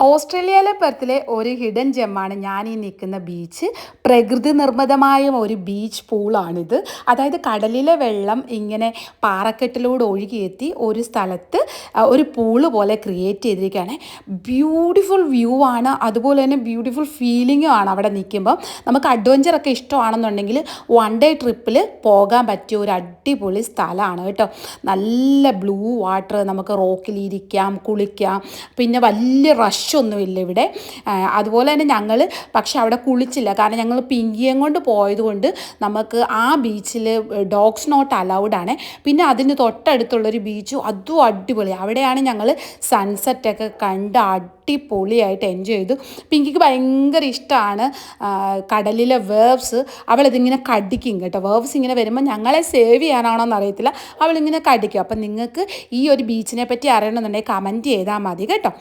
ഓസ്ട്രേലിയയിലെ പെർത്തിലെ ഒരു ഹിഡൻ ജെമ്മാണ് ഞാൻ ഈ നിൽക്കുന്ന ബീച്ച്. പ്രകൃതി നിർമ്മിതമായ ഒരു ബീച്ച് പൂളാണിത്. അതായത് കടലിലെ വെള്ളം ഇങ്ങനെ പാറക്കെട്ടിലൂടെ ഒഴുകിയെത്തി ഒരു സ്ഥലത്ത് ഒരു പൂള് പോലെ ക്രിയേറ്റ് ചെയ്തിരിക്കുകയാണ്. ബ്യൂട്ടിഫുൾ വ്യൂ ആണ്, അതുപോലെ തന്നെ ബ്യൂട്ടിഫുൾ ഫീലിങ്ങും ആണ്. അവിടെ നിൽക്കുമ്പം നമുക്ക് അഡ്വഞ്ചറൊക്കെ ഇഷ്ടമാണെന്നുണ്ടെങ്കിൽ വൺ ഡേ ട്രിപ്പിൽ പോകാൻ പറ്റിയ ഒരു അടിപൊളി സ്ഥലമാണ് കേട്ടോ. നല്ല ബ്ലൂ വാട്ടർ, നമുക്ക് റോക്കിലിരിക്കാം, കുളിക്കാം. പിന്നെ വലിയ റഷൊന്നുമില്ല ഇവിടെ. അതുപോലെ തന്നെ ഞങ്ങൾ പക്ഷെ അവിടെ കുളിച്ചില്ല, കാരണം ഞങ്ങൾ പിങ്കിയും കൊണ്ട് പോയതുകൊണ്ട് നമുക്ക് ആ ബീച്ചിൽ ഡോഗ്സ് നോട്ട് അലൗഡ് ആണ്. പിന്നെ അതിന് തൊട്ടടുത്തുള്ളൊരു ബീച്ചും അതും അടിപൊളി. അവിടെയാണ് ഞങ്ങൾ സൺസെറ്റൊക്കെ കണ്ട് അടിപൊളിയായിട്ട് എൻജോയ് ചെയ്തു. പിങ്കിക്ക് ഭയങ്കര ഇഷ്ടമാണ് കടലിലെ വേവ്സ്. അവളിതിങ്ങനെ കടിക്കും കേട്ടോ. വേവ്സ് ഇങ്ങനെ വരുമ്പോൾ ഞങ്ങളെ സേവ് ചെയ്യാനാണോ എന്നറിയത്തില്ല, അവളിങ്ങനെ കടിക്കും. അപ്പം നിങ്ങൾക്ക് ഈ ഒരു ബീച്ചിനെ പറ്റി അറിയണമെന്നുണ്ടെങ്കിൽ കമൻറ്റ് ചെയ്താൽ മതി കേട്ടോ.